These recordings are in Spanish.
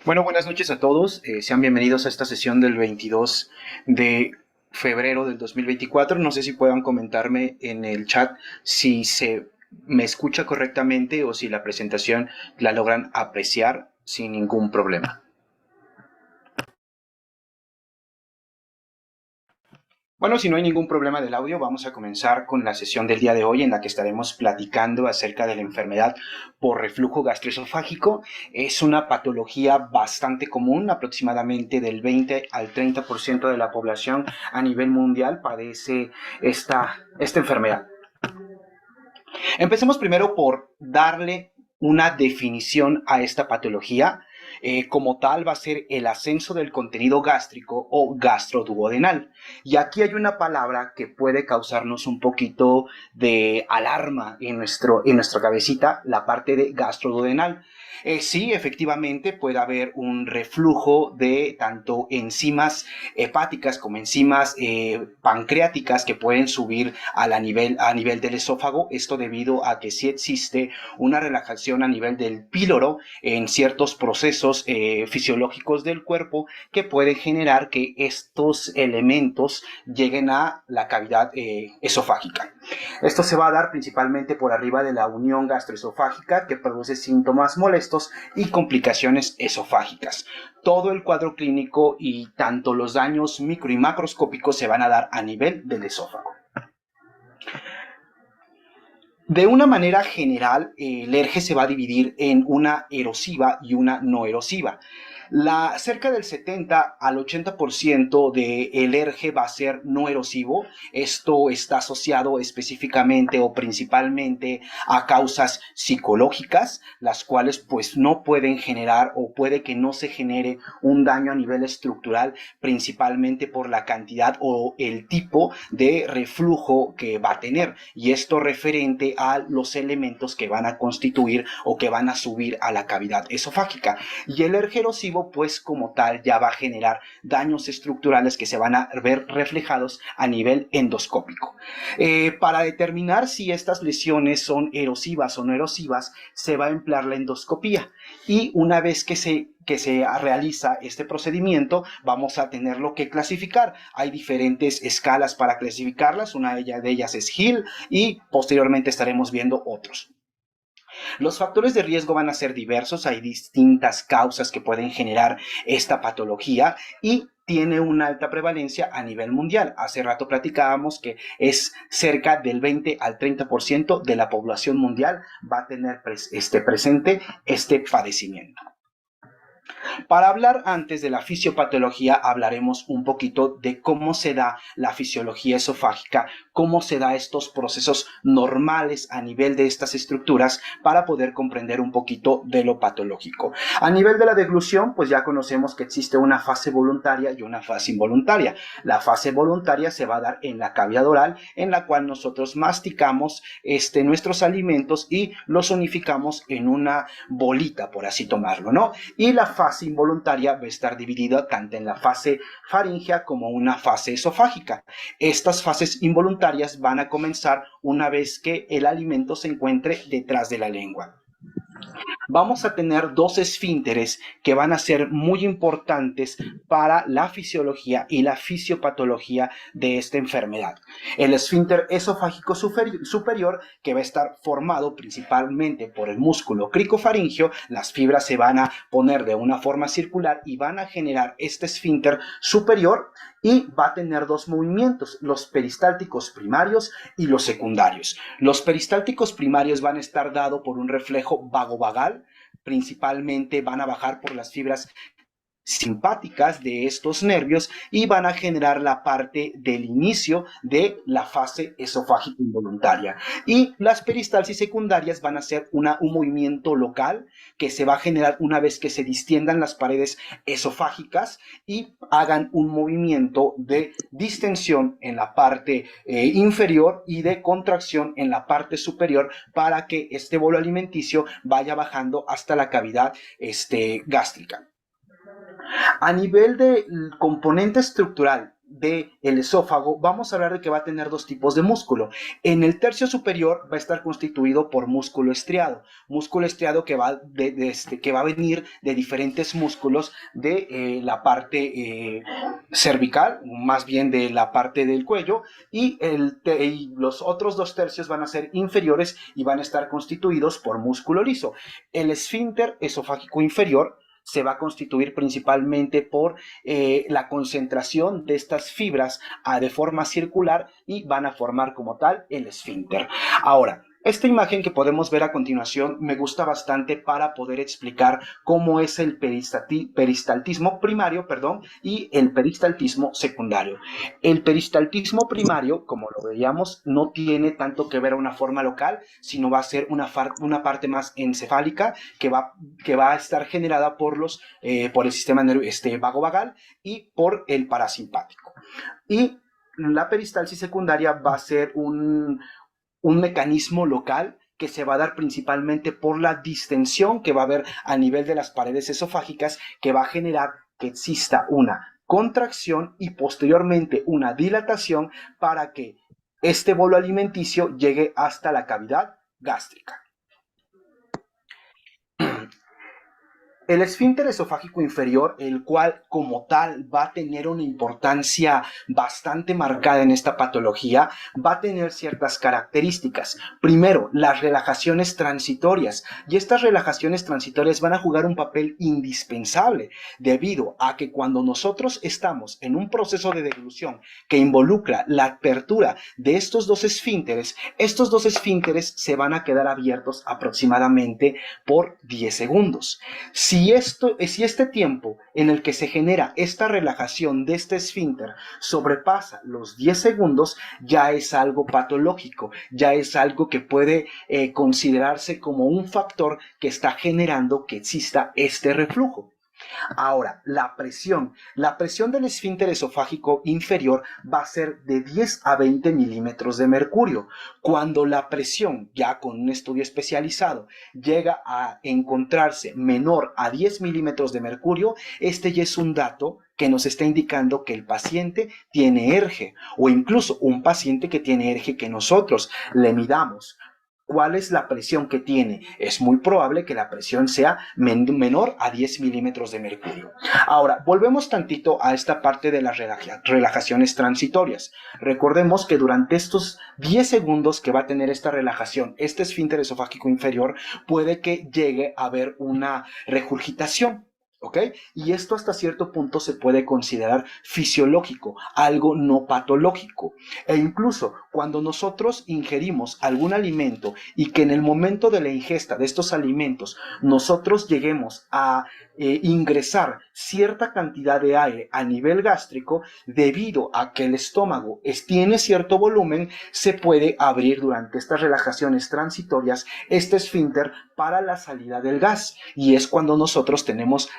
Bueno, buenas noches a todos. Sean bienvenidos a esta sesión del 22 de febrero del 2024. No sé si puedan comentarme en el chat si se me escucha correctamente o si la presentación la logran apreciar sin ningún problema. Bueno, si no hay ningún problema del audio, vamos a comenzar con la sesión del día de hoy en la que estaremos platicando acerca de la enfermedad por reflujo gastroesofágico. Es una patología bastante común, aproximadamente del 20 al 30% de la población a nivel mundial padece esta enfermedad. Empecemos primero por darle una definición a esta patología. Como tal va a ser el ascenso del contenido gástrico o gastroduodenal. Y aquí hay una palabra que puede causarnos un poquito de alarma en nuestra cabecita, la parte de gastroduodenal. Sí, efectivamente puede haber un reflujo de tanto enzimas hepáticas como enzimas pancreáticas que pueden subir a nivel del esófago. Esto debido a que sí existe una relajación a nivel del píloro en ciertos procesos fisiológicos del cuerpo que pueden generar que estos elementos lleguen a la cavidad esofágica. Esto se va a dar principalmente por arriba de la unión gastroesofágica, que produce síntomas molestos y complicaciones esofágicas. Todo el cuadro clínico y tanto los daños micro y macroscópicos se van a dar a nivel del esófago. De una manera general, el ERGE se va a dividir en una erosiva y una no erosiva. Cerca del 70 al 80% del ERGE va a ser no erosivo. Esto está asociado específicamente o principalmente a causas psicológicas, las cuales pues no pueden generar o puede que no se genere un daño a nivel estructural, principalmente por la cantidad o el tipo de reflujo que va a tener. Y esto referente a los elementos que van a constituir o que van a subir a la cavidad esofágica. Y el ERGE erosivo pues como tal ya va a generar daños estructurales que se van a ver reflejados a nivel endoscópico. Para determinar si estas lesiones son erosivas o no erosivas, se va a emplear la endoscopía. Y una vez que se realiza este procedimiento, vamos a tenerlo que clasificar. Hay diferentes escalas para clasificarlas, una de ellas es Hill y posteriormente estaremos viendo otros. Los factores de riesgo van a ser diversos, hay distintas causas que pueden generar esta patología y tiene una alta prevalencia a nivel mundial. Hace rato platicábamos que es cerca del 20 al 30% de la población mundial va a tener presente este padecimiento. Para hablar antes de la fisiopatología, hablaremos un poquito de cómo se da la fisiología esofágica, cómo se da estos procesos normales a nivel de estas estructuras para poder comprender un poquito de lo patológico. A nivel de la deglución, pues ya conocemos que existe una fase voluntaria y una fase involuntaria. La fase voluntaria se va a dar en la cavidad oral, en la cual nosotros masticamos nuestros alimentos y los unificamos en una bolita, por así tomarlo, ¿no? Y la fase involuntaria va a estar dividida tanto en la fase faríngea como una fase esofágica. Estas fases involuntarias van a comenzar una vez que el alimento se encuentre detrás de la lengua. Vamos a tener dos esfínteres que van a ser muy importantes para la fisiología y la fisiopatología de esta enfermedad. El esfínter esofágico superior, que va a estar formado principalmente por el músculo cricofaringio. Las fibras se van a poner de una forma circular y van a generar este esfínter superior, y va a tener dos movimientos, los peristálticos primarios y los secundarios. Los peristálticos primarios van a estar dados por un reflejo vagovagal, principalmente van a bajar por las fibras simpáticas de estos nervios y van a generar la parte del inicio de la fase esofágica involuntaria. Y las peristalsis secundarias van a ser un movimiento local que se va a generar una vez que se distiendan las paredes esofágicas y hagan un movimiento de distensión en la parte inferior y de contracción en la parte superior para que este bolo alimenticio vaya bajando hasta la cavidad gástrica. A nivel de componente estructural del esófago, vamos a hablar de que va a tener dos tipos de músculo. En el tercio superior va a estar constituido por músculo estriado que va a venir de diferentes músculos de la parte cervical, más bien de la parte del cuello, y los otros dos tercios van a ser inferiores y van a estar constituidos por músculo liso. El esfínter esofágico inferior se va a constituir principalmente por la concentración de estas fibras de forma circular y van a formar como tal el esfínter. Ahora, esta imagen que podemos ver a continuación me gusta bastante para poder explicar cómo es el peristaltismo primario, y el peristaltismo secundario. El peristaltismo primario, como lo veíamos, no tiene tanto que ver a una forma local, sino va a ser una parte más encefálica que va a estar generada por el sistema vagovagal y por el parasimpático. Y la peristalsis secundaria va a ser un mecanismo local que se va a dar principalmente por la distensión que va a haber a nivel de las paredes esofágicas, que va a generar que exista una contracción y posteriormente una dilatación para que este bolo alimenticio llegue hasta la cavidad gástrica. El esfínter esofágico inferior, el cual como tal va a tener una importancia bastante marcada en esta patología, va a tener ciertas características. Primero, las relajaciones transitorias. Y estas relajaciones transitorias van a jugar un papel indispensable debido a que cuando nosotros estamos en un proceso de deglución que involucra la apertura de estos dos esfínteres se van a quedar abiertos aproximadamente por 10 segundos. Si este tiempo en el que se genera esta relajación de este esfínter sobrepasa los 10 segundos, ya es algo patológico, ya es algo que puede considerarse como un factor que está generando que exista este reflujo. Ahora, la presión del esfínter esofágico inferior va a ser de 10 a 20 milímetros de mercurio. Cuando la presión, ya con un estudio especializado, llega a encontrarse menor a 10 milímetros de mercurio, este ya es un dato que nos está indicando que el paciente tiene ERGE, o incluso un paciente que tiene ERGE que nosotros le midamos. ¿Cuál es la presión que tiene? Es muy probable que la presión sea menor a 10 milímetros de mercurio. Ahora, volvemos tantito a esta parte de las relajaciones transitorias. Recordemos que durante estos 10 segundos que va a tener esta relajación, este esfínter esofágico inferior, puede que llegue a haber una regurgitación. ¿Ok? Y esto hasta cierto punto se puede considerar fisiológico, algo no patológico. E incluso cuando nosotros ingerimos algún alimento y que en el momento de la ingesta de estos alimentos nosotros lleguemos a ingresar cierta cantidad de aire a nivel gástrico, debido a que el estómago tiene cierto volumen, se puede abrir durante estas relajaciones transitorias este esfínter para la salida del gas. Y es cuando nosotros tenemos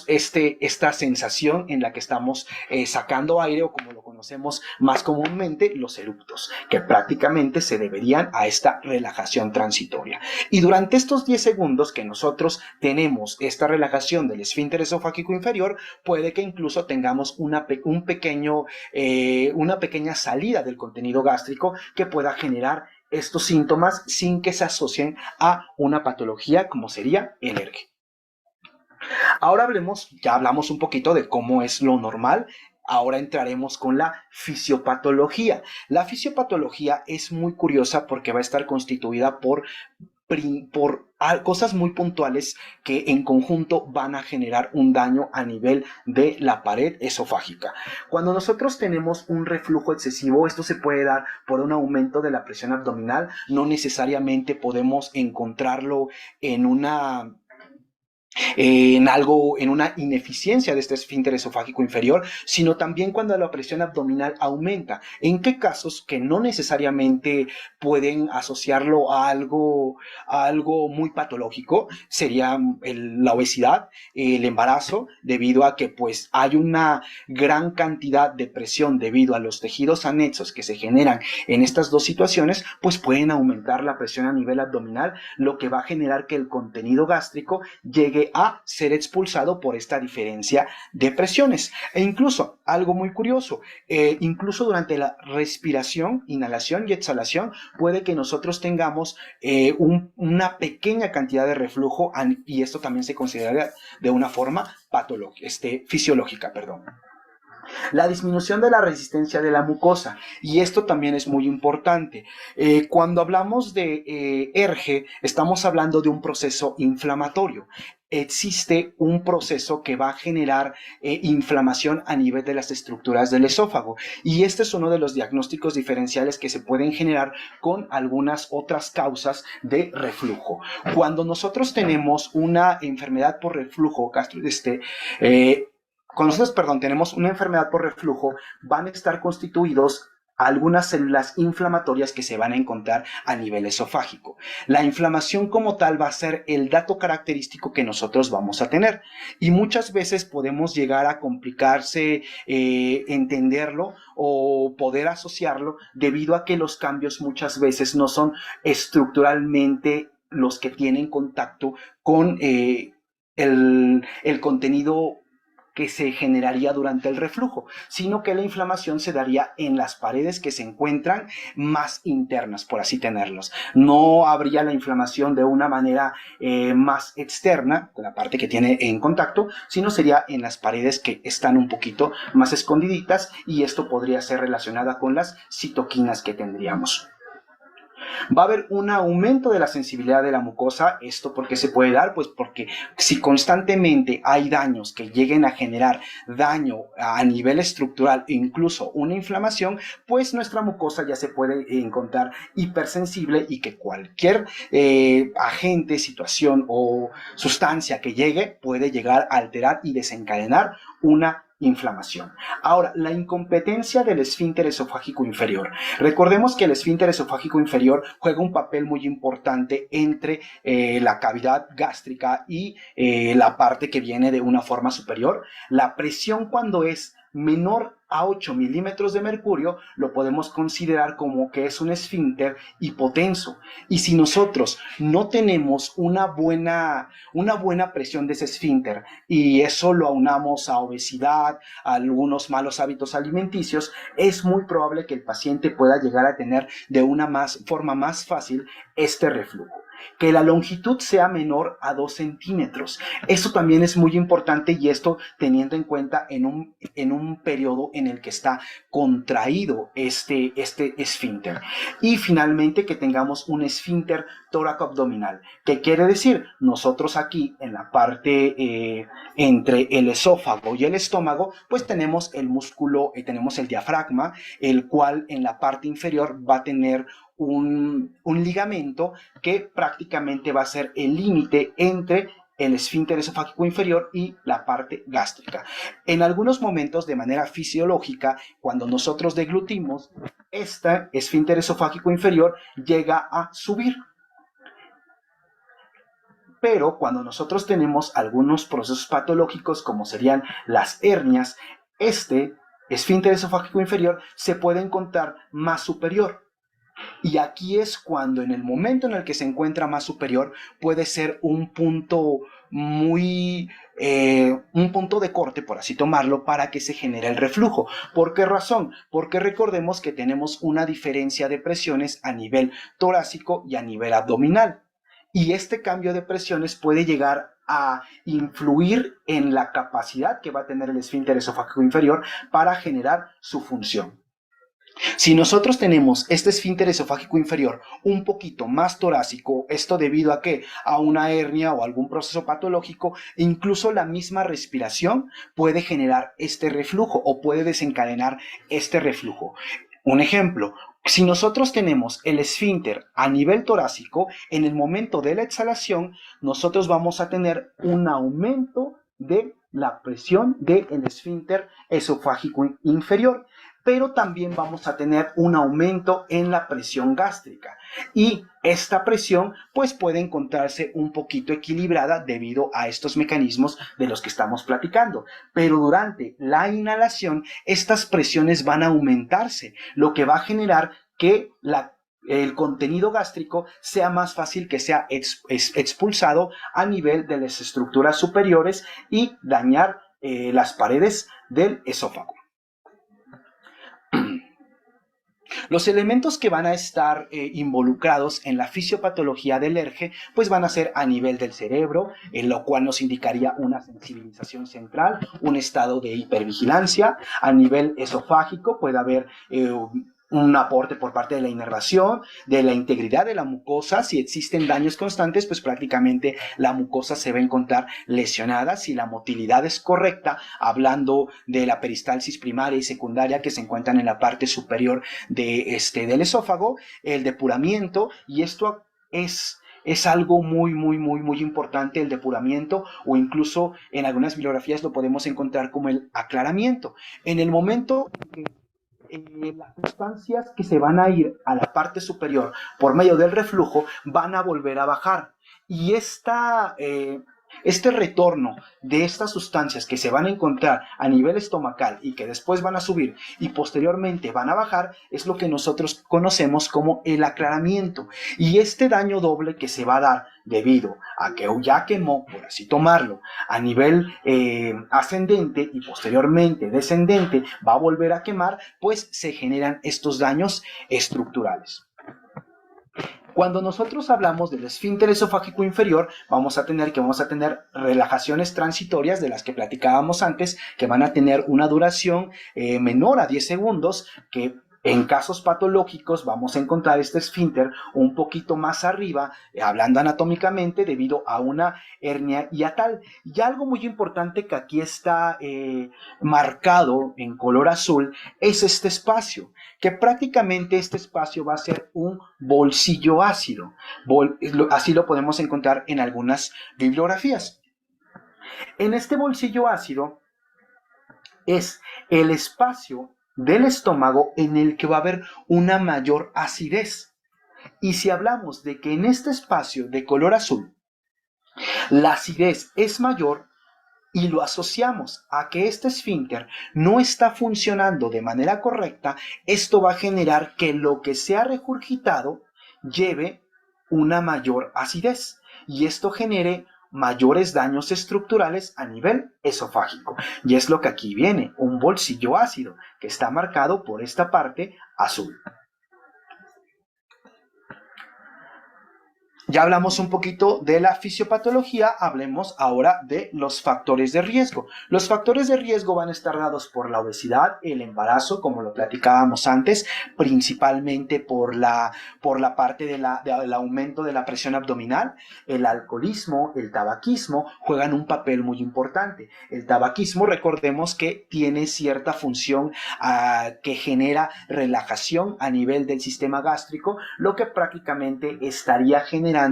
esta sensación en la que estamos sacando aire, o como lo conocemos más comúnmente, los eructos, que prácticamente se deberían a esta relajación transitoria. Y durante estos 10 segundos que nosotros tenemos esta relajación del esfínter esofágico inferior, puede que incluso tengamos una pequeña salida del contenido gástrico que pueda generar estos síntomas sin que se asocien a una patología como sería el ERGE. Ahora ya hablamos un poquito de cómo es lo normal. Ahora entraremos con la fisiopatología. La fisiopatología es muy curiosa porque va a estar constituida por cosas muy puntuales que en conjunto van a generar un daño a nivel de la pared esofágica. Cuando nosotros tenemos un reflujo excesivo, esto se puede dar por un aumento de la presión abdominal. No necesariamente podemos encontrarlo en una ineficiencia de este esfínter esofágico inferior, sino también cuando la presión abdominal aumenta. ¿En qué casos? Que no necesariamente pueden asociarlo a algo muy patológico, sería la obesidad, el embarazo, debido a que pues hay una gran cantidad de presión debido a los tejidos anexos que se generan en estas dos situaciones, pues pueden aumentar la presión a nivel abdominal, lo que va a generar que el contenido gástrico llegue llegue a ser expulsado por esta diferencia de presiones. E incluso, algo muy curioso, incluso durante la respiración, inhalación y exhalación, puede que nosotros tengamos una pequeña cantidad de reflujo, y esto también se considera de una forma fisiológica, perdón. La disminución de la resistencia de la mucosa, y esto también es muy importante. Cuando hablamos de ERGE, estamos hablando de un proceso inflamatorio. Existe un proceso que va a generar inflamación a nivel de las estructuras del esófago, y este es uno de los diagnósticos diferenciales que se pueden generar con algunas otras causas de reflujo. Cuando nosotros tenemos una enfermedad por reflujo cuando nosotros, tenemos una enfermedad por reflujo, van a estar constituidos algunas células inflamatorias que se van a encontrar a nivel esofágico. La inflamación como tal va a ser el dato característico que nosotros vamos a tener, y muchas veces podemos llegar a complicarse entenderlo o poder asociarlo, debido a que los cambios muchas veces no son estructuralmente los que tienen contacto con el contenido que se generaría durante el reflujo, sino que la inflamación se daría en las paredes que se encuentran más internas, por así tenerlos. No habría la inflamación de una manera más externa, la parte que tiene en contacto, sino sería en las paredes que están un poquito más escondiditas, y esto podría ser relacionada con las citoquinas que tendríamos. Va a haber un aumento de la sensibilidad de la mucosa. ¿Esto por qué se puede dar? Pues porque si constantemente hay daños que lleguen a generar daño a nivel estructural e incluso una inflamación, pues nuestra mucosa ya se puede encontrar hipersensible, y que cualquier agente, situación o sustancia que llegue puede llegar a alterar y desencadenar una inflamación. Ahora, la incompetencia del esfínter esofágico inferior. Recordemos que el esfínter esofágico inferior juega un papel muy importante entre la cavidad gástrica y la parte que viene de una forma superior. La presión, cuando es menor a 8 milímetros de mercurio, lo podemos considerar como que es un esfínter hipotenso. Y si nosotros no tenemos una buena presión de ese esfínter, y eso lo aunamos a obesidad, a algunos malos hábitos alimenticios, es muy probable que el paciente pueda llegar a tener de una forma más fácil este reflujo. Que la longitud sea menor a 2 centímetros. Eso también es muy importante, y esto teniendo en cuenta en un periodo en el que está contraído este esfínter. Y finalmente, que tengamos un esfínter tóraco-abdominal. ¿Qué quiere decir? Nosotros aquí en la parte entre el esófago y el estómago, pues tenemos el músculo, tenemos el diafragma, el cual en la parte inferior va a tener un ligamento que prácticamente va a ser el límite entre el esfínter esofágico inferior y la parte gástrica. En algunos momentos, de manera fisiológica, cuando nosotros deglutimos, este esfínter esofágico inferior llega a subir. Pero cuando nosotros tenemos algunos procesos patológicos, como serían las hernias, este esfínter esofágico inferior se puede encontrar más superior. Y aquí es cuando, en el momento en el que se encuentra más superior, puede ser un punto un punto de corte, por así tomarlo, para que se genere el reflujo. ¿Por qué razón? Porque recordemos que tenemos una diferencia de presiones a nivel torácico y a nivel abdominal. Y este cambio de presiones puede llegar a influir en la capacidad que va a tener el esfínter esofágico inferior para generar su función. Si nosotros tenemos este esfínter esofágico inferior un poquito más torácico, esto debido a que a una hernia o algún proceso patológico, incluso la misma respiración puede generar este reflujo o puede desencadenar este reflujo. Un ejemplo: si nosotros tenemos el esfínter a nivel torácico, en el momento de la exhalación, nosotros vamos a tener un aumento de la presión del esfínter esofágico inferior, pero también vamos a tener un aumento en la presión gástrica, y esta presión pues puede encontrarse un poquito equilibrada debido a estos mecanismos de los que estamos platicando. Pero durante la inhalación estas presiones van a aumentarse, lo que va a generar que el contenido gástrico sea más fácil que sea expulsado a nivel de las estructuras superiores y dañar las paredes del esófago. Los elementos que van a estar involucrados en la fisiopatología del ERGE, pues van a ser a nivel del cerebro, en lo cual nos indicaría una sensibilización central, un estado de hipervigilancia. A nivel esofágico puede haber un aporte por parte de la inervación, de la integridad de la mucosa. Si existen daños constantes, pues prácticamente la mucosa se va a encontrar lesionada. Si la motilidad es correcta, hablando de la peristalsis primaria y secundaria que se encuentran en la parte superior del esófago, el depuramiento, y esto es algo muy importante, el depuramiento, o incluso en algunas bibliografías lo podemos encontrar como el aclaramiento. En el momento que las sustancias que se van a ir a la parte superior por medio del reflujo van a volver a bajar, y este retorno de estas sustancias que se van a encontrar a nivel estomacal y que después van a subir y posteriormente van a bajar es lo que nosotros conocemos como el aclaramiento. Y este daño doble que se va a dar debido a que ya quemó, por así tomarlo, a nivel ascendente y posteriormente descendente va a volver a quemar, pues se generan estos daños estructurales. Cuando nosotros hablamos del esfínter esofágico inferior, vamos a tener relajaciones transitorias de las que platicábamos antes, que van a tener una duración menor a 10 segundos, que en casos patológicos vamos a encontrar este esfínter un poquito más arriba, hablando anatómicamente, debido a una hernia hiatal. Y algo muy importante que aquí está marcado en color azul es este espacio, que prácticamente este espacio va a ser un bolsillo ácido. Así lo podemos encontrar en algunas bibliografías. En este bolsillo ácido es el espacio del estómago en el que va a haber una mayor acidez. Y si hablamos de que en este espacio de color azul la acidez es mayor y lo asociamos a que este esfínter no está funcionando de manera correcta, esto va a generar que lo que se ha regurgitado lleve una mayor acidez y esto genere mayores daños estructurales a nivel esofágico. Y es lo que aquí viene, un bolsillo ácido que está marcado por esta parte azul. Ya hablamos un poquito de la fisiopatología, hablemos ahora de los factores de riesgo. Los factores de riesgo van a estar dados por la obesidad, el embarazo, como lo platicábamos antes, principalmente por la parte del aumento de la presión abdominal. El alcoholismo, el tabaquismo juegan un papel muy importante. El tabaquismo, recordemos que tiene cierta función que genera relajación a nivel del sistema gástrico, lo que prácticamente estaría generando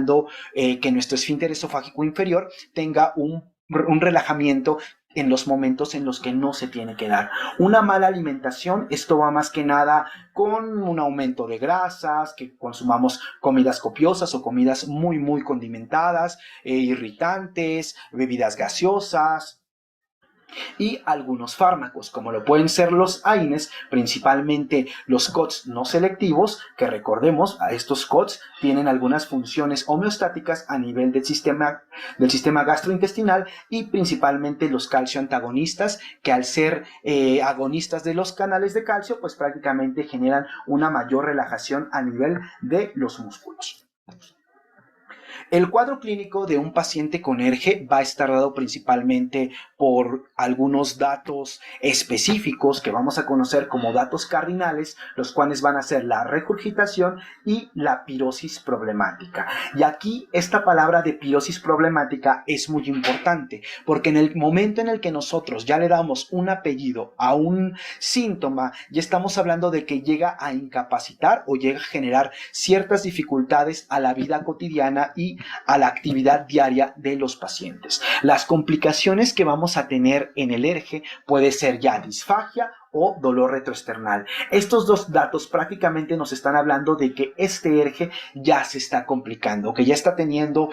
que nuestro esfínter esofágico inferior tenga un relajamiento en los momentos en los que no se tiene que dar. Una mala alimentación, esto va más que nada con un aumento de grasas, que consumamos comidas copiosas o comidas muy condimentadas, irritantes, bebidas gaseosas, y algunos fármacos, como lo pueden ser los AINES, principalmente los COTS no selectivos, que recordemos, a estos COTS tienen algunas funciones homeostáticas a nivel del sistema gastrointestinal, y principalmente los calcio antagonistas, que al ser agonistas de los canales de calcio, pues prácticamente generan una mayor relajación a nivel de los músculos. El cuadro clínico de un paciente con ERGE va a estar dado principalmente por algunos datos específicos que vamos a conocer como datos cardinales, los cuales van a ser la regurgitación y la pirosis problemática. Y aquí esta palabra de pirosis problemática es muy importante, porque en el momento en el que nosotros ya le damos un apellido a un síntoma, ya estamos hablando de que llega a incapacitar o llega a generar ciertas dificultades a la vida cotidiana y a la actividad diaria de los pacientes. Las complicaciones que vamos a tener en el ERGE puede ser ya disfagia o dolor retroesternal. Estos dos datos prácticamente nos están hablando de que este ERGE ya se está complicando, que ya está teniendo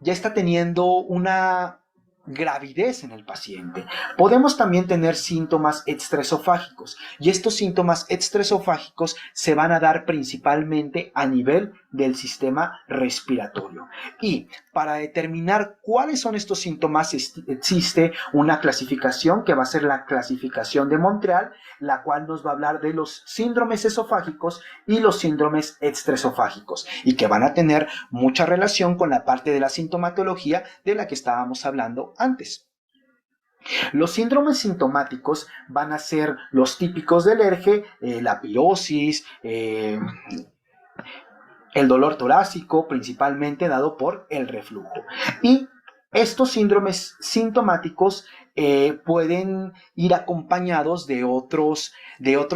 ya está teniendo una gravidez en el paciente. Podemos también tener síntomas extraesofágicos y estos síntomas extraesofágicos se van a dar principalmente a nivel del sistema respiratorio. Y para determinar cuáles son estos síntomas existe una clasificación que va a ser la clasificación de Montreal, la cual nos va a hablar de los síndromes esofágicos y los síndromes extraesofágicos y que van a tener mucha relación con la parte de la sintomatología de la que estábamos hablando antes. Los síndromes sintomáticos van a ser los típicos del ERGE, la pirosis, el dolor torácico, principalmente dado por el reflujo. Y estos síndromes sintomáticos pueden ir acompañados de otros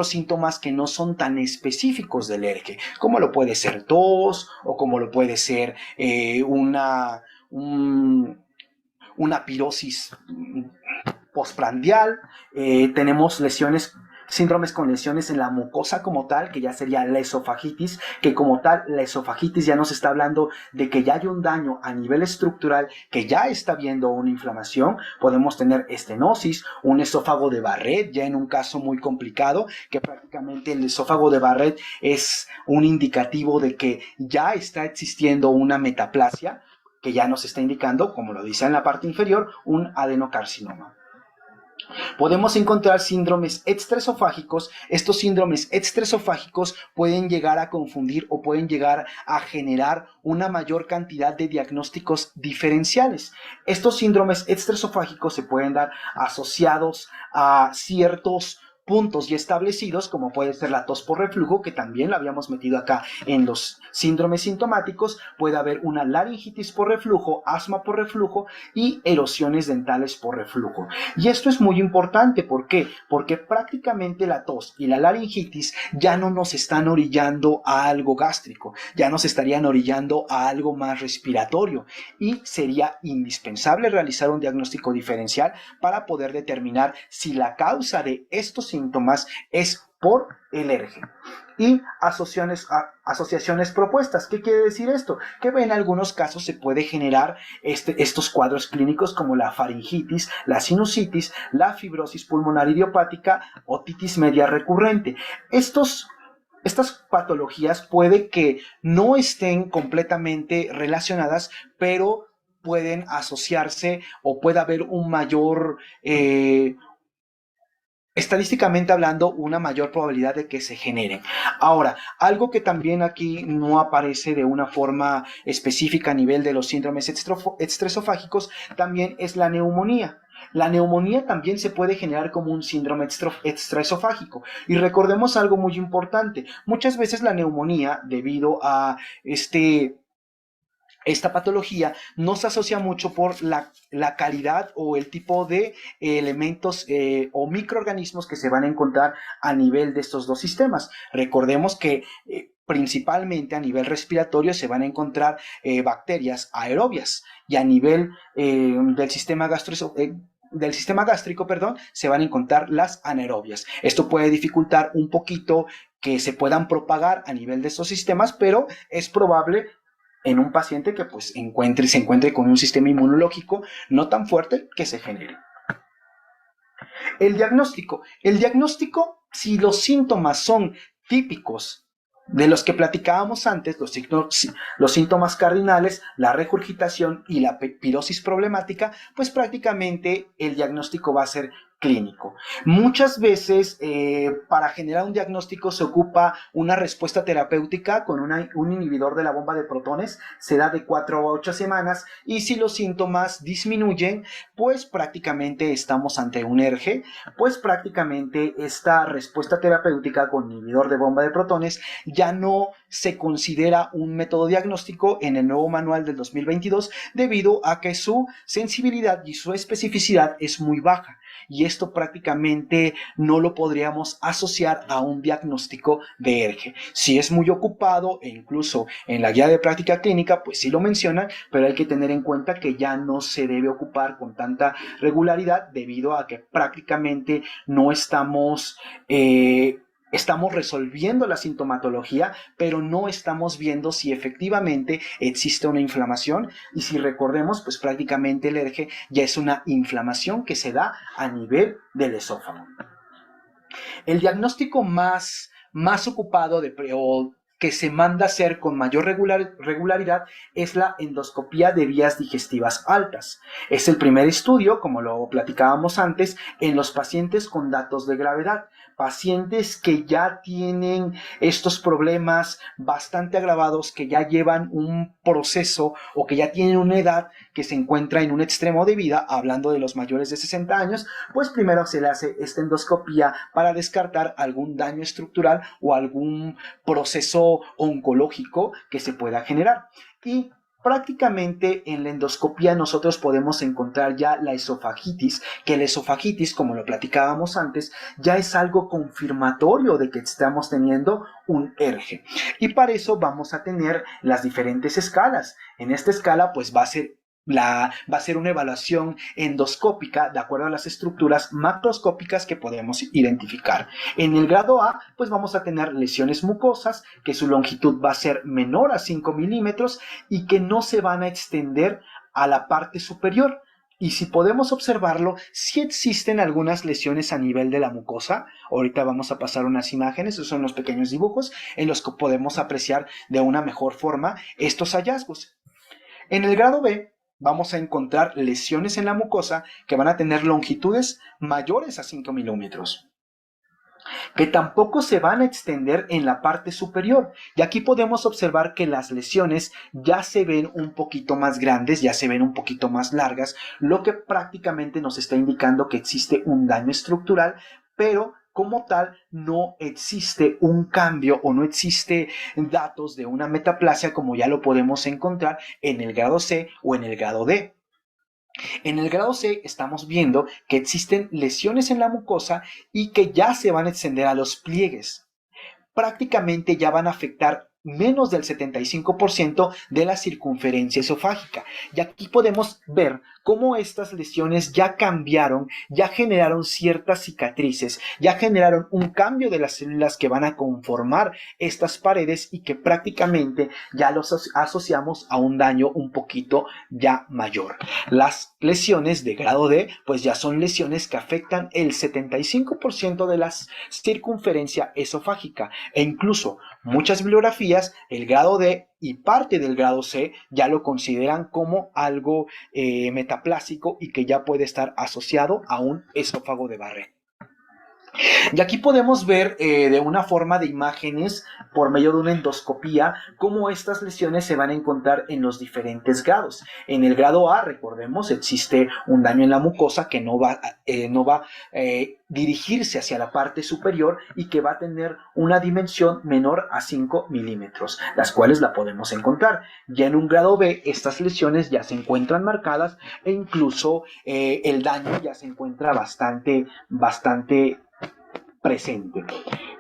síntomas que no son tan específicos del ERGE, como lo puede ser tos o como lo puede ser una pirosis postprandial. Tenemos síndromes con lesiones en la mucosa como tal, que ya sería la esofagitis, que como tal la esofagitis ya nos está hablando de que ya hay un daño a nivel estructural, que ya está habiendo una inflamación. Podemos tener estenosis, un esófago de Barrett, ya en un caso muy complicado, que prácticamente el esófago de Barrett es un indicativo de que ya está existiendo una metaplasia, que ya nos está indicando, como lo dice en la parte inferior, un adenocarcinoma. Podemos encontrar síndromes extraesofágicos. Estos síndromes extraesofágicos pueden llegar a confundir o pueden llegar a generar una mayor cantidad de diagnósticos diferenciales. Estos síndromes extraesofágicos se pueden dar asociados a ciertos puntos ya establecidos, como puede ser la tos por reflujo, que también la habíamos metido acá en los síndromes sintomáticos. Puede haber una laringitis por reflujo, asma por reflujo y erosiones dentales por reflujo. Y esto es muy importante, ¿por qué? Porque prácticamente la tos y la laringitis ya no nos están orillando a algo gástrico, ya nos estarían orillando a algo más respiratorio y sería indispensable realizar un diagnóstico diferencial para poder determinar si la causa de estos síntomas es por el ERGE. Y asociaciones propuestas. ¿Qué quiere decir esto? Que en algunos casos se puede generar estos cuadros clínicos como la faringitis, la sinusitis, la fibrosis pulmonar idiopática, otitis media recurrente. Estas patologías puede que no estén completamente relacionadas, pero pueden asociarse o puede haber un mayor estadísticamente hablando, una mayor probabilidad de que se generen. Ahora, algo que también aquí no aparece de una forma específica a nivel de los síndromes extraesofágicos, también es la neumonía. La neumonía también se puede generar como un síndrome extraesofágico. Y recordemos algo muy importante. Muchas veces la neumonía, debido a esta patología, no se asocia mucho por la calidad o el tipo de elementos o microorganismos que se van a encontrar a nivel de estos dos sistemas. Recordemos que principalmente a nivel respiratorio se van a encontrar bacterias aerobias y a nivel del sistema gástrico, se van a encontrar las anaerobias. Esto puede dificultar un poquito que se puedan propagar a nivel de estos sistemas, pero es probable en un paciente que pues se encuentre con un sistema inmunológico no tan fuerte que se genere. El diagnóstico, si los síntomas son típicos de los que platicábamos antes, los síntomas cardinales, la regurgitación y la pirosis problemática, pues prácticamente el diagnóstico va a ser clínico. Muchas veces para generar un diagnóstico se ocupa una respuesta terapéutica con un inhibidor de la bomba de protones, se da de 4 a 8 semanas y si los síntomas disminuyen, pues prácticamente estamos ante un ERGE, pues prácticamente esta respuesta terapéutica con inhibidor de bomba de protones ya no se considera un método diagnóstico en el nuevo manual del 2022 debido a que su sensibilidad y su especificidad es muy baja. Y esto prácticamente no lo podríamos asociar a un diagnóstico de ERGE. Si es muy ocupado e incluso en la guía de práctica clínica, pues sí lo mencionan, pero hay que tener en cuenta que ya no se debe ocupar con tanta regularidad debido a que prácticamente no estamos estamos resolviendo la sintomatología, pero no estamos viendo si efectivamente existe una inflamación. Y si recordemos, pues prácticamente el ERGE ya es una inflamación que se da a nivel del esófago. El diagnóstico más ocupado o que se manda a hacer con mayor regularidad es la endoscopía de vías digestivas altas. Es el primer estudio, como lo platicábamos antes, en los pacientes con datos de gravedad, pacientes que ya tienen estos problemas bastante agravados, que ya llevan un proceso o que ya tienen una edad que se encuentra en un extremo de vida, hablando de los mayores de 60 años, pues primero se le hace esta endoscopía para descartar algún daño estructural o algún proceso oncológico que se pueda generar. Y prácticamente en la endoscopía nosotros podemos encontrar ya la esofagitis, que la esofagitis, como lo platicábamos antes, ya es algo confirmatorio de que estamos teniendo un ERGE. Y para eso vamos a tener las diferentes escalas. En esta escala pues va a ser una evaluación endoscópica de acuerdo a las estructuras macroscópicas que podemos identificar. En el grado A, pues vamos a tener lesiones mucosas, que su longitud va a ser menor a 5 milímetros y que no se van a extender a la parte superior. Y si podemos observarlo, sí existen algunas lesiones a nivel de la mucosa. Ahorita vamos a pasar unas imágenes, esos son los pequeños dibujos en los que podemos apreciar de una mejor forma estos hallazgos. En el grado B, vamos a encontrar lesiones en la mucosa que van a tener longitudes mayores a 5 milímetros, que tampoco se van a extender en la parte superior. Y aquí podemos observar que las lesiones ya se ven un poquito más grandes, ya se ven un poquito más largas, lo que prácticamente nos está indicando que existe un daño estructural, pero como tal no existe un cambio o no existe datos de una metaplasia como ya lo podemos encontrar en el grado C o en el grado D. En el grado C estamos viendo que existen lesiones en la mucosa y que ya se van a extender a los pliegues. Prácticamente ya van a afectar menos del 75% de la circunferencia esofágica. Y aquí podemos ver cómo estas lesiones ya cambiaron, ya generaron ciertas cicatrices, ya generaron un cambio de las células que van a conformar estas paredes y que prácticamente ya los asociamos a un daño un poquito ya mayor. Las lesiones de grado D pues ya son lesiones que afectan el 75% de la circunferencia esofágica e incluso muchas bibliografías, el grado D y parte del grado C ya lo consideran como algo metaplásico y que ya puede estar asociado a un esófago de Barrett. Y aquí podemos ver de una forma de imágenes por medio de una endoscopía cómo estas lesiones se van a encontrar en los diferentes grados. En el grado A, recordemos, existe un daño en la mucosa que no va dirigirse hacia la parte superior y que va a tener una dimensión menor a 5 milímetros, las cuales la podemos encontrar. Ya en un grado B, estas lesiones ya se encuentran marcadas e incluso el daño ya se encuentra bastante presente.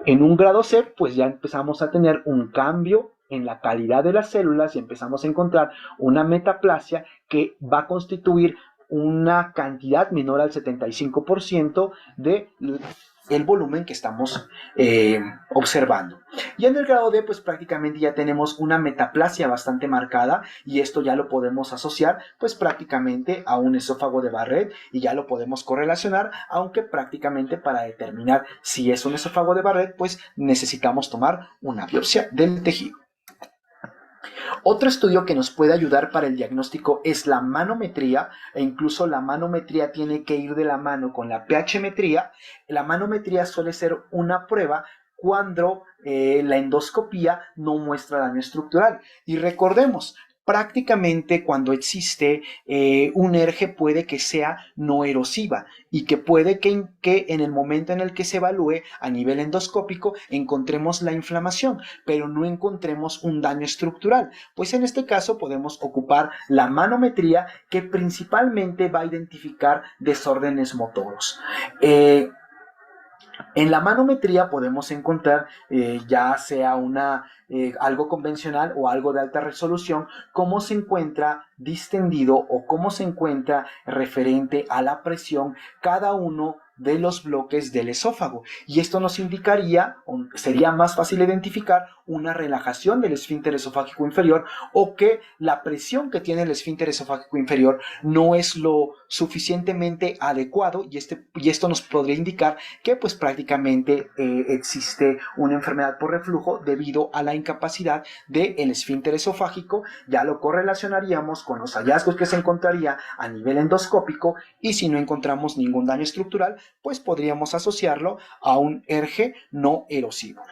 En un grado C, pues ya empezamos a tener un cambio en la calidad de las células y empezamos a encontrar una metaplasia que va a constituir una cantidad menor al 75% de el volumen que estamos observando. Y en el grado D, pues prácticamente ya tenemos una metaplasia bastante marcada y esto ya lo podemos asociar pues prácticamente a un esófago de Barrett y ya lo podemos correlacionar, aunque prácticamente para determinar si es un esófago de Barrett, pues necesitamos tomar una biopsia del tejido. Otro estudio que nos puede ayudar para el diagnóstico es la manometría, e incluso la manometría tiene que ir de la mano con la pHmetría. La manometría suele ser una prueba cuando la endoscopía no muestra daño estructural. Y recordemos, prácticamente cuando existe un ERGE puede que sea no erosiva y que puede que en el momento en el que se evalúe a nivel endoscópico encontremos la inflamación, pero no encontremos un daño estructural. Pues en este caso podemos ocupar la manometría, que principalmente va a identificar desórdenes motoros. En la manometría podemos encontrar ya sea algo convencional o algo de alta resolución, cómo se encuentra distendido o cómo se encuentra referente a la presión cada uno de los bloques del esófago. Y esto nos indicaría, o sería más fácil identificar, una relajación del esfínter esofágico inferior, o que la presión que tiene el esfínter esofágico inferior no es lo suficientemente adecuado, y esto nos podría indicar que pues prácticamente existe una enfermedad por reflujo debido a la incapacidad del esfínter esofágico. Ya lo correlacionaríamos con los hallazgos que se encontraría a nivel endoscópico, y si no encontramos ningún daño estructural, pues podríamos asociarlo a un ERGE no erosivo.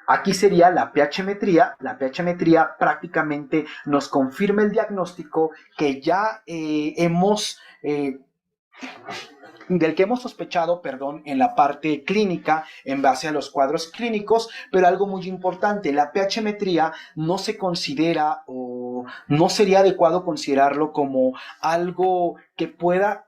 Aquí sería la pHmetría. La pHmetría prácticamente nos confirma el diagnóstico que ya del que hemos sospechado, en la parte clínica en base a los cuadros clínicos. Pero algo muy importante, la pHmetría no se considera, o no sería adecuado considerarlo como algo que pueda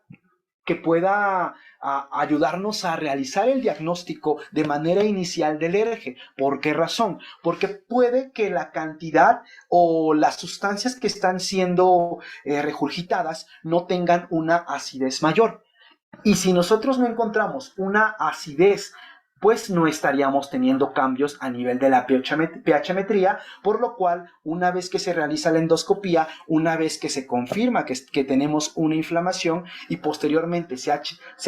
ayudarnos a realizar el diagnóstico de manera inicial del ERGE. ¿Por qué razón? Porque puede que la cantidad o las sustancias que están siendo regurgitadas no tengan una acidez mayor. Y si nosotros no encontramos una acidez, pues no estaríamos teniendo cambios a nivel de la pHmetría, por lo cual, una vez que se realiza la endoscopía, una vez que se confirma que tenemos una inflamación y posteriormente se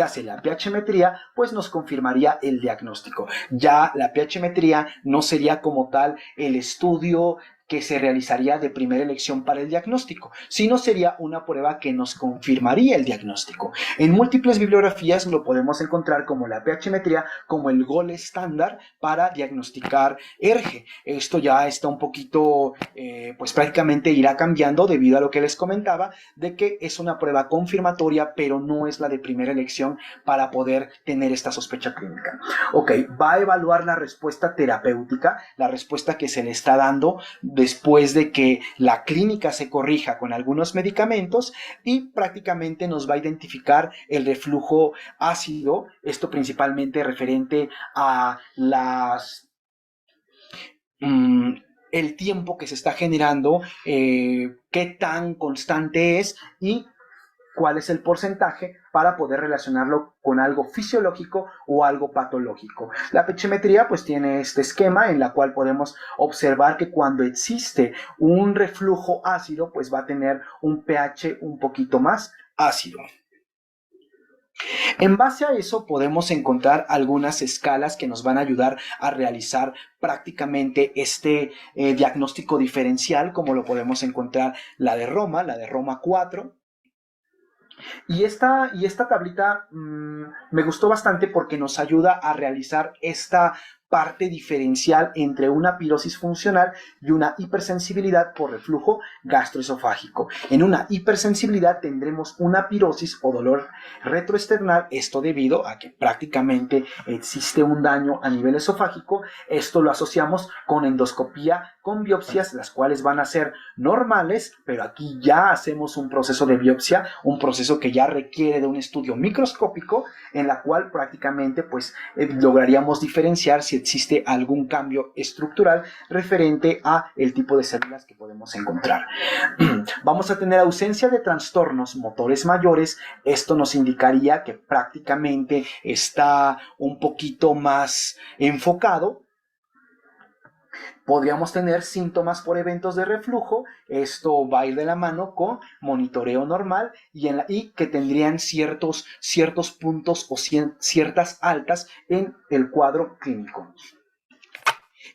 hace la pHmetría, pues nos confirmaría el diagnóstico. Ya la pHmetría no sería como tal el estudio que se realizaría de primera elección para el diagnóstico, sino sería una prueba que nos confirmaría el diagnóstico. En múltiples bibliografías lo podemos encontrar como la pHmetría, como el gol estándar para diagnosticar ERGE. Esto ya está un poquito, pues prácticamente irá cambiando debido a lo que les comentaba, de que es una prueba confirmatoria, pero no es la de primera elección para poder tener esta sospecha clínica. Ok, va a evaluar la respuesta terapéutica, la respuesta que se le está dando después de que la clínica se corrija con algunos medicamentos, y prácticamente nos va a identificar el reflujo ácido, esto principalmente referente a el tiempo que se está generando, qué tan constante es y cuál es el porcentaje, para poder relacionarlo con algo fisiológico o algo patológico. La pHmetría pues tiene este esquema en la cual podemos observar que cuando existe un reflujo ácido, pues va a tener un pH un poquito más ácido. En base a eso podemos encontrar algunas escalas que nos van a ayudar a realizar prácticamente este diagnóstico diferencial, como lo podemos encontrar la de Roma 4. Y esta tablita me gustó bastante porque nos ayuda a realizar esta parte diferencial entre una pirosis funcional y una hipersensibilidad por reflujo gastroesofágico. En una hipersensibilidad tendremos una pirosis o dolor retroesternal, esto debido a que prácticamente existe un daño a nivel esofágico. Esto lo asociamos con endoscopía, con biopsias, las cuales van a ser normales, pero aquí ya hacemos un proceso de biopsia, un proceso que ya requiere de un estudio microscópico, en la cual prácticamente pues lograríamos diferenciar si existe algún cambio estructural referente a el tipo de células que podemos encontrar. Vamos a tener ausencia de trastornos motores mayores. Esto nos indicaría que prácticamente está un poquito más enfocado. Podríamos tener síntomas por eventos de reflujo. Esto va a ir de la mano con monitoreo normal, y que tendrían ciertos puntos o ciertas altas en el cuadro clínico.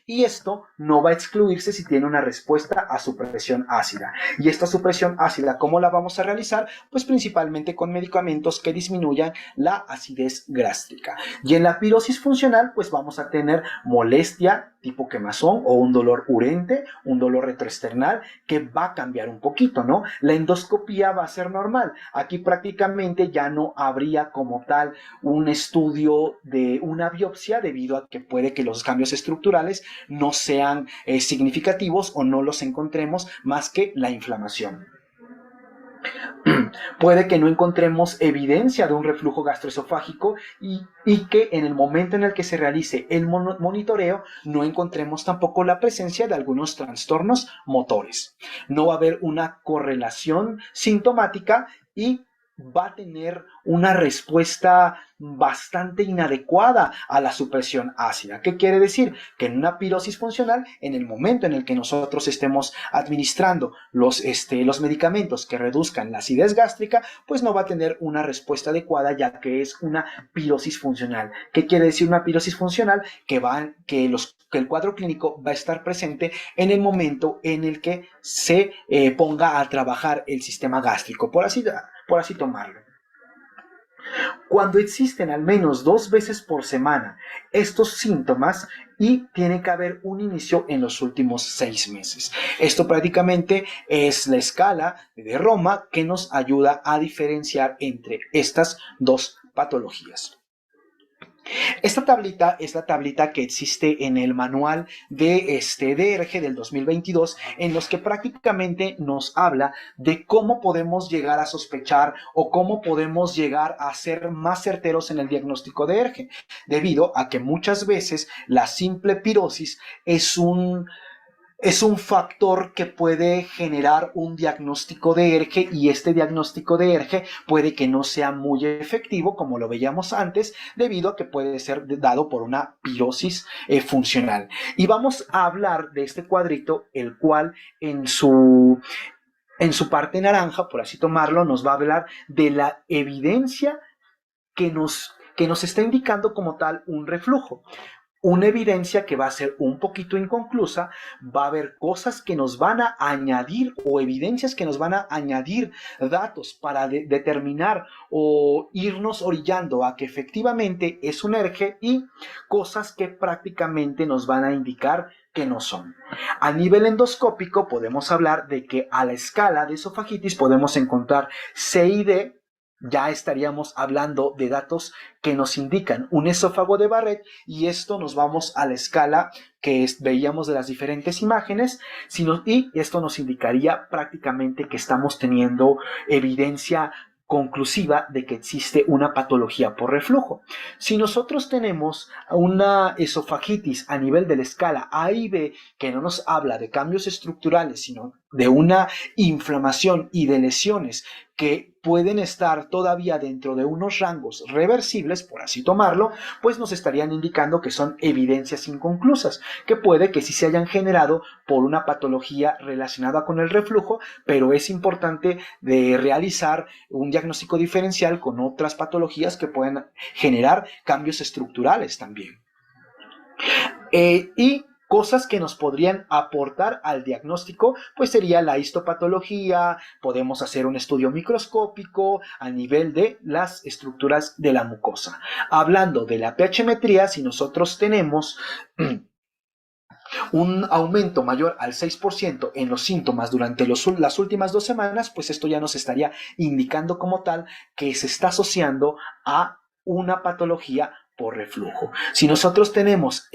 Y esto no va a excluirse si tiene una respuesta a supresión ácida. Y esta supresión ácida, ¿cómo la vamos a realizar? Pues principalmente con medicamentos que disminuyan la acidez gástrica. Y en la pirosis funcional, pues vamos a tener molestia tipo quemazón o un dolor urente, un dolor retroesternal, que va a cambiar un poquito, ¿no? La endoscopía va a ser normal. Aquí prácticamente ya no habría como tal un estudio de una biopsia, debido a que puede que los cambios estructurales no sean significativos o no los encontremos más que la inflamación. Puede que no encontremos evidencia de un reflujo gastroesofágico, y que en el momento en el que se realice el monitoreo no encontremos tampoco la presencia de algunos trastornos motores. No va a haber una correlación sintomática, y va a tener una respuesta bastante inadecuada a la supresión ácida. ¿Qué quiere decir? Que en una pirosis funcional, en el momento en el que nosotros estemos administrando los medicamentos que reduzcan la acidez gástrica, pues no va a tener una respuesta adecuada, ya que es una pirosis funcional. ¿Qué quiere decir una pirosis funcional? Que el cuadro clínico va a estar presente en el momento en el que se ponga a trabajar el sistema gástrico, por así tomarlo. Cuando existen al menos 2 veces por semana estos síntomas y tiene que haber un inicio en los últimos 6 meses. Esto prácticamente es la escala de Roma que nos ayuda a diferenciar entre estas dos patologías. Esta tablita es la tablita que existe en el manual de DRG del 2022, en los que prácticamente nos habla de cómo podemos llegar a sospechar o cómo podemos llegar a ser más certeros en el diagnóstico de ERGE, debido a que muchas veces la simple pirosis es un factor que puede generar un diagnóstico de ERGE, y este diagnóstico de ERGE puede que no sea muy efectivo, como lo veíamos antes, debido a que puede ser dado por una pirosis funcional. Y vamos a hablar de este cuadrito, el cual en su parte naranja, por así tomarlo, nos va a hablar de la evidencia que nos está indicando como tal un reflujo. Una evidencia que va a ser un poquito inconclusa, va a haber cosas que nos van a añadir o evidencias que nos van a añadir datos para determinar o irnos orillando a que efectivamente es un ERGE, y cosas que prácticamente nos van a indicar que no son. A nivel endoscópico podemos hablar de que a la escala de esofagitis podemos encontrar C y D. Ya estaríamos hablando de datos que nos indican un esófago de Barrett, y esto nos vamos a la escala que veíamos de las diferentes imágenes, y esto nos indicaría prácticamente que estamos teniendo evidencia conclusiva de que existe una patología por reflujo. Si nosotros tenemos una esofagitis a nivel de la escala A y B, que no nos habla de cambios estructurales, sino de una inflamación y de lesiones que pueden estar todavía dentro de unos rangos reversibles, por así tomarlo, pues nos estarían indicando que son evidencias inconclusas, que puede que sí se hayan generado por una patología relacionada con el reflujo, pero es importante de realizar un diagnóstico diferencial con otras patologías que pueden generar cambios estructurales también. Y cosas que nos podrían aportar al diagnóstico, pues sería la histopatología, podemos hacer un estudio microscópico a nivel de las estructuras de la mucosa. Hablando de la pHmetría, si nosotros tenemos un aumento mayor al 6% en los síntomas durante las últimas 2 semanas, pues esto ya nos estaría indicando como tal que se está asociando a una patología por reflujo. Si nosotros tenemos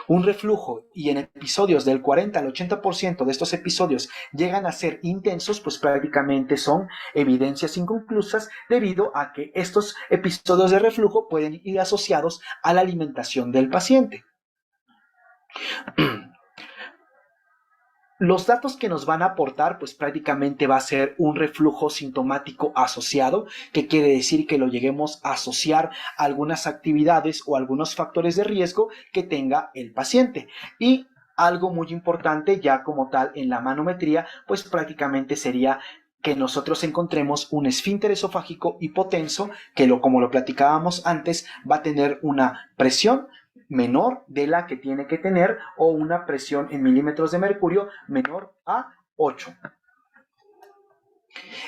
un reflujo y en episodios del 40 al 80% de estos episodios llegan a ser intensos, pues prácticamente son evidencias inconclusas, debido a que estos episodios de reflujo pueden ir asociados a la alimentación del paciente. Los datos que nos van a aportar, pues prácticamente va a ser un reflujo sintomático asociado, que quiere decir que lo lleguemos a asociar a algunas actividades o algunos factores de riesgo que tenga el paciente. Y algo muy importante ya como tal en la manometría, pues prácticamente sería que nosotros encontremos un esfínter esofágico hipotenso que, como lo platicábamos antes, va a tener una presión menor de la que tiene que tener, o una presión en milímetros de mercurio menor a 8.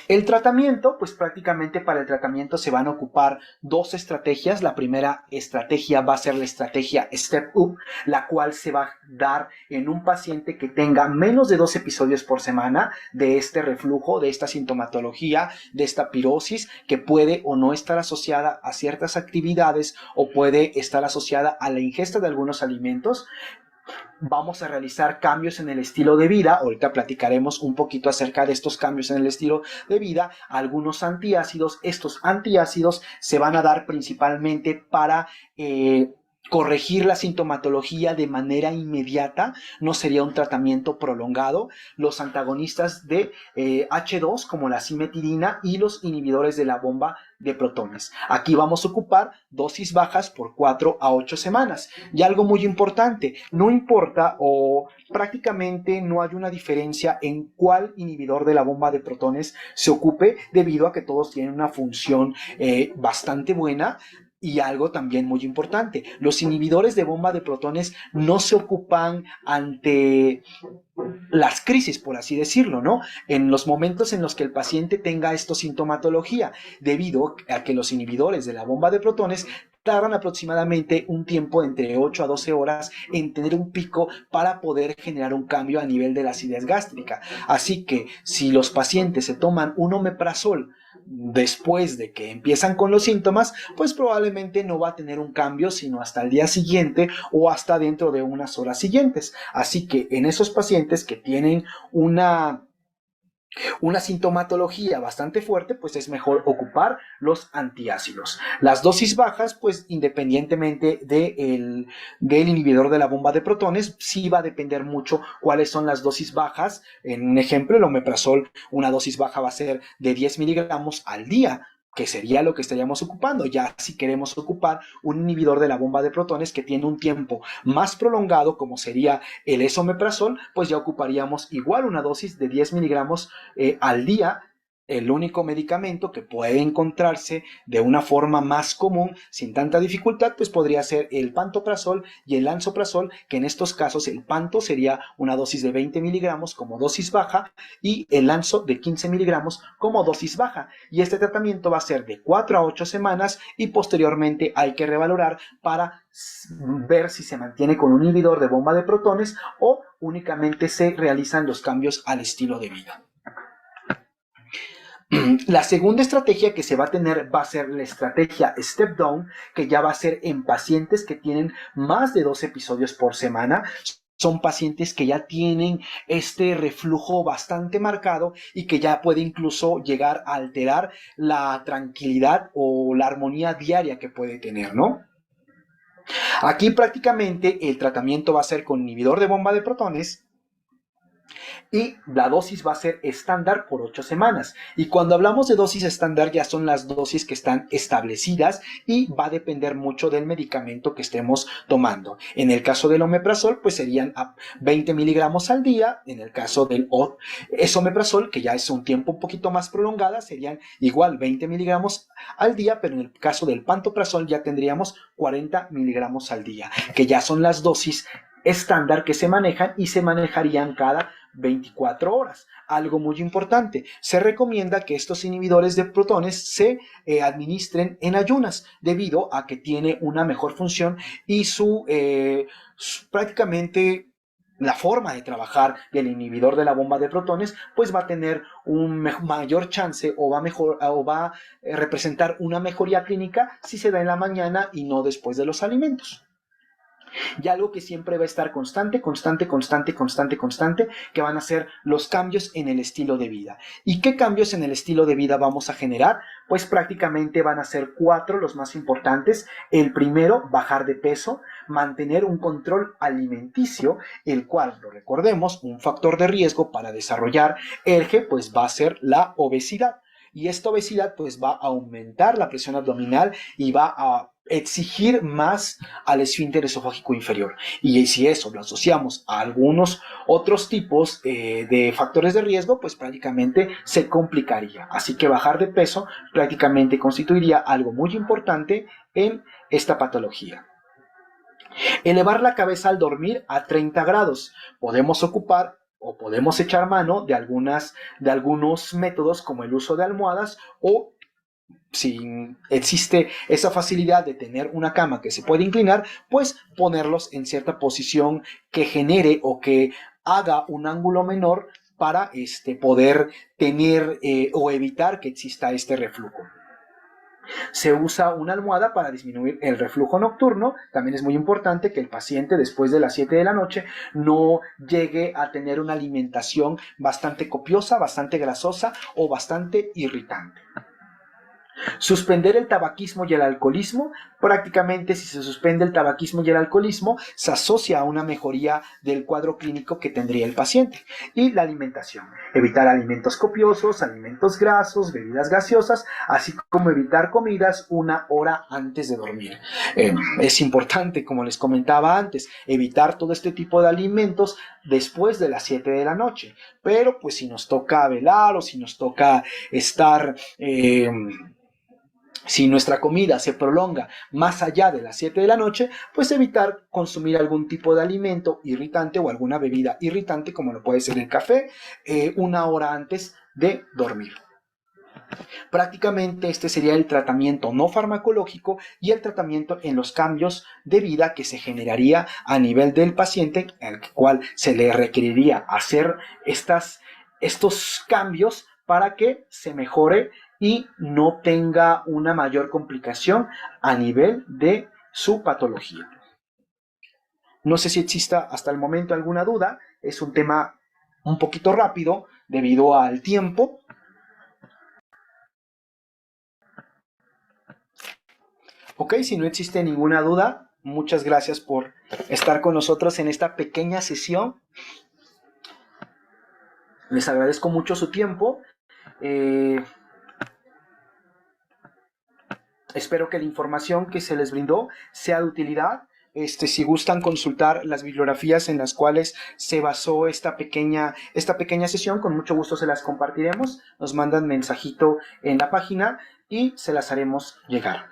El tratamiento, pues prácticamente para el tratamiento se van a ocupar 2 estrategias. La primera estrategia va a ser la estrategia Step Up, la cual se va a dar en un paciente que tenga menos de 2 episodios por semana de este reflujo, de esta sintomatología, de esta pirosis, que puede o no estar asociada a ciertas actividades o puede estar asociada a la ingesta de algunos alimentos. Vamos a realizar cambios en el estilo de vida. Ahorita platicaremos un poquito acerca de estos cambios en el estilo de vida. Algunos antiácidos. Estos antiácidos se van a dar principalmente para corregir la sintomatología de manera inmediata, no sería un tratamiento prolongado. Los antagonistas de H2 como la simetirina y los inhibidores de la bomba de protones. Aquí vamos a ocupar dosis bajas por 4 a 8 semanas. Y algo muy importante, no importa o prácticamente no hay una diferencia en cuál inhibidor de la bomba de protones se ocupe, debido a que todos tienen una función bastante buena. Y algo también muy importante, los inhibidores de bomba de protones no se ocupan ante las crisis, por así decirlo, ¿no? En los momentos en los que el paciente tenga esto sintomatología, debido a que los inhibidores de la bomba de protones tardan aproximadamente un tiempo entre 8 a 12 horas en tener un pico para poder generar un cambio a nivel de la acidez gástrica. Así que si los pacientes se toman un omeprazol después de que empiezan con los síntomas, pues probablemente no va a tener un cambio sino hasta el día siguiente o hasta dentro de unas horas siguientes. Así que en esos pacientes que tienen una sintomatología bastante fuerte, pues es mejor ocupar los antiácidos. Las dosis bajas, pues independientemente del inhibidor de la bomba de protones, sí va a depender mucho cuáles son las dosis bajas. En un ejemplo, el omeprazol, una dosis baja va a ser de 10 miligramos al día, que sería lo que estaríamos ocupando. Ya si queremos ocupar un inhibidor de la bomba de protones que tiene un tiempo más prolongado, como sería el esomeprazol, pues ya ocuparíamos igual una dosis de 10 miligramos al día. El único medicamento que puede encontrarse de una forma más común, sin tanta dificultad, pues podría ser el pantoprazol y el lansoprazol, que en estos casos el panto sería una dosis de 20 miligramos como dosis baja y el lanso de 15 miligramos como dosis baja. Y este tratamiento va a ser de 4 a 8 semanas y posteriormente hay que revalorar para ver si se mantiene con un inhibidor de bomba de protones o únicamente se realizan los cambios al estilo de vida. La segunda estrategia que se va a tener va a ser la estrategia Step Down, que ya va a ser en pacientes que tienen más de 2 episodios por semana. Son pacientes que ya tienen este reflujo bastante marcado y que ya puede incluso llegar a alterar la tranquilidad o la armonía diaria que puede tener, ¿no? Aquí prácticamente el tratamiento va a ser con inhibidor de bomba de protones y la dosis va a ser estándar por 8 semanas. Y cuando hablamos de dosis estándar ya son las dosis que están establecidas y va a depender mucho del medicamento que estemos tomando. En el caso del omeprazol, pues serían a 20 miligramos al día. En el caso del esomeprazol, que ya es un tiempo un poquito más prolongada, serían igual 20 miligramos al día, pero en el caso del pantoprazol ya tendríamos 40 miligramos al día, que ya son las dosis estándar que se manejan y se manejarían cada 24 horas. Algo muy importante, se recomienda que estos inhibidores de protones se administren en ayunas debido a que tiene una mejor función y prácticamente la forma de trabajar del inhibidor de la bomba de protones pues va a tener un mayor chance o va a representar una mejoría clínica si se da en la mañana y no después de los alimentos. Y algo que siempre va a estar constante, que van a ser los cambios en el estilo de vida. ¿Y qué cambios en el estilo de vida vamos a generar? Pues prácticamente van a ser 4 los más importantes. El primero, bajar de peso, mantener un control alimenticio, el cual, lo recordemos, un factor de riesgo para desarrollar ERGE, pues va a ser la obesidad. Y esta obesidad pues va a aumentar la presión abdominal y va a exigir más al esfínter esofágico inferior. Y si eso lo asociamos a algunos otros tipos de factores de riesgo, pues prácticamente se complicaría. Así que bajar de peso prácticamente constituiría algo muy importante en esta patología. Elevar la cabeza al dormir a 30 grados. Podemos ocupar o podemos echar mano de algunos métodos como el uso de almohadas o si existe esa facilidad de tener una cama que se puede inclinar, pues ponerlos en cierta posición que genere o que haga un ángulo menor para poder tener o evitar que exista este reflujo. Se usa una almohada para disminuir el reflujo nocturno. También es muy importante que el paciente después de las 7 de la noche no llegue a tener una alimentación bastante copiosa, bastante grasosa o bastante irritante. Suspender el tabaquismo y el alcoholismo. Prácticamente, si se suspende el tabaquismo y el alcoholismo, se asocia a una mejoría del cuadro clínico que tendría el paciente. Y la alimentación. Evitar alimentos copiosos, alimentos grasos, bebidas gaseosas, así como evitar comidas 1 hora antes de dormir. Es importante, como les comentaba antes, evitar todo este tipo de alimentos después de las 7 de la noche. Pero pues si nos toca velar o si nos toca estar... si nuestra comida se prolonga más allá de las 7 de la noche, pues evitar consumir algún tipo de alimento irritante o alguna bebida irritante, como lo puede ser el café, 1 hora antes de dormir. Prácticamente este sería el tratamiento no farmacológico y el tratamiento en los cambios de vida que se generaría a nivel del paciente, al cual se le requeriría hacer estos cambios para que se mejore y no tenga una mayor complicación a nivel de su patología. No sé si exista hasta el momento alguna duda, es un tema un poquito rápido debido al tiempo. Ok, si no existe ninguna duda, muchas gracias por estar con nosotros en esta pequeña sesión. Les agradezco mucho su tiempo. Espero que la información que se les brindó sea de utilidad. Si gustan consultar las bibliografías en las cuales se basó esta pequeña sesión, con mucho gusto se las compartiremos. Nos mandan mensajito en la página y se las haremos llegar.